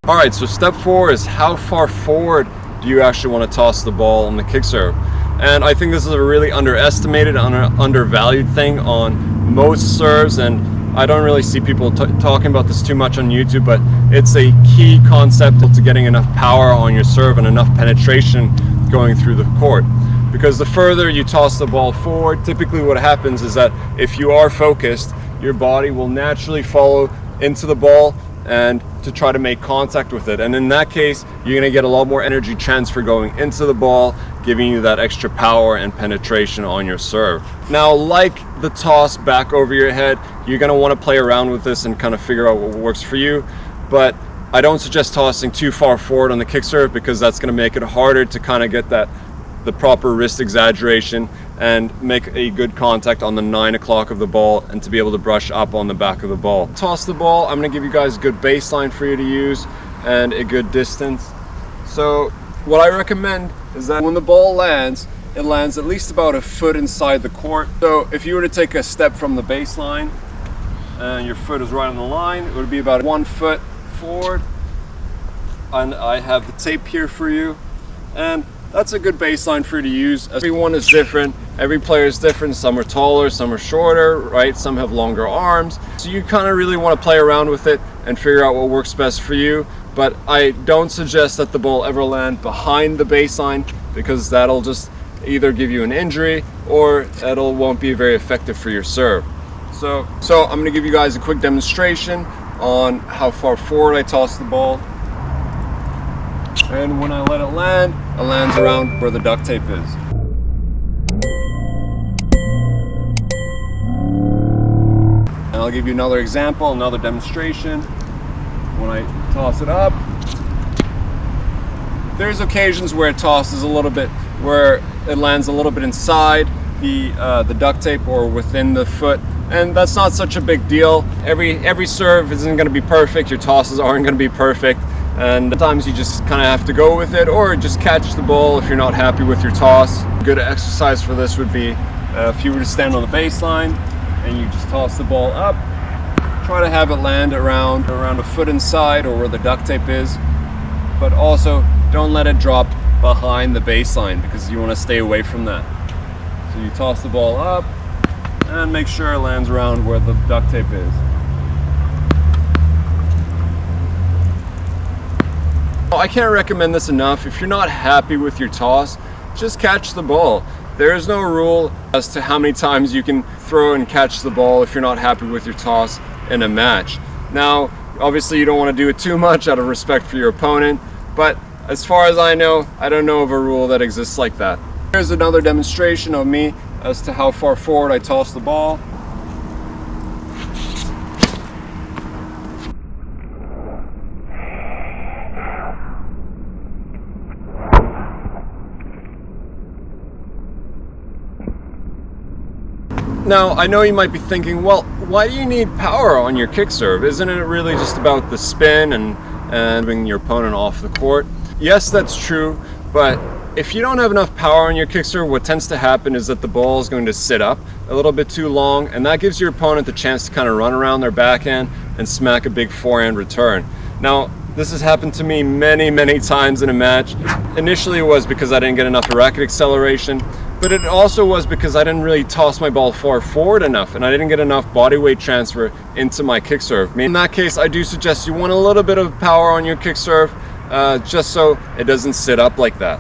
All right, so step 4 is how far forward do you actually want to toss the ball on the kick serve? And I think this is a really underestimated, undervalued thing on most serves, and I don't really see people talking about this too much on YouTube, but it's a key concept to getting enough power on your serve and enough penetration going through the court. Because the further you toss the ball forward, typically what happens is that if you are focused, your body will naturally follow into the ball and to try to make contact with it. And in that case, you're gonna get a lot more energy transfer going into the ball, giving you that extra power and penetration on your serve. Now, like the toss back over your head, you're gonna wanna play around with this and kind of figure out what works for you. But I don't suggest tossing too far forward on the kick serve, because that's gonna make it harder to kind of get the proper wrist exaggeration and make a good contact on the 9 o'clock of the ball, and to be able to brush up on the back of the ball. Toss the ball, I'm gonna give you guys a good baseline for you to use and a good distance. So what I recommend is that when the ball lands, it lands at least about a foot inside the court. So if you were to take a step from the baseline and your foot is right on the line, it would be about 1 foot forward. And I have the tape here for you, and that's a good baseline for you to use. Everyone is different, every player is different. Some are taller, some are shorter, right? Some have longer arms. So you kind of really want to play around with it and figure out what works best for you. But I don't suggest that the ball ever land behind the baseline, because that'll just either give you an injury or won't be very effective for your serve. So I'm going to give you guys a quick demonstration on how far forward I toss the ball. And when I let it lands around where the duct tape is. And I'll give you another example, another demonstration. When I toss it up, there's occasions where it tosses a little bit, where it lands a little bit inside the duct tape or within the foot, and that's not such a big deal. Every serve isn't going to be perfect. Your tosses aren't going to be perfect, and sometimes you just kind of have to go with it, or just catch the ball if you're not happy with your toss. A good exercise for this would be if you were to stand on the baseline and you just toss the ball up, try to have it land around a foot inside or where the duct tape is, but also don't let it drop behind the baseline, because you want to stay away from that. So you toss the ball up and make sure it lands around where the duct tape is. I can't recommend this enough. If you're not happy with your toss, just catch the ball. There is no rule as to how many times you can throw and catch the ball if you're not happy with your toss in a match. Now, obviously you don't want to do it too much out of respect for your opponent, but as far as I know, I don't know of a rule that exists like that. Here's another demonstration of me as to how far forward I toss the ball. Now, I know you might be thinking, well, why do you need power on your kick serve? Isn't it really just about the spin and moving your opponent off the court? Yes, that's true, but if you don't have enough power on your kick serve, what tends to happen is that the ball is going to sit up a little bit too long, and that gives your opponent the chance to kind of run around their backhand and smack a big forehand return. Now, this has happened to me many times in a match. Initially it was because I didn't get enough racket acceleration, but it also was because I didn't really toss my ball far forward enough, and I didn't get enough body weight transfer into my kick serve. In that case, I do suggest you want a little bit of power on your kick serve, just so it doesn't sit up like that.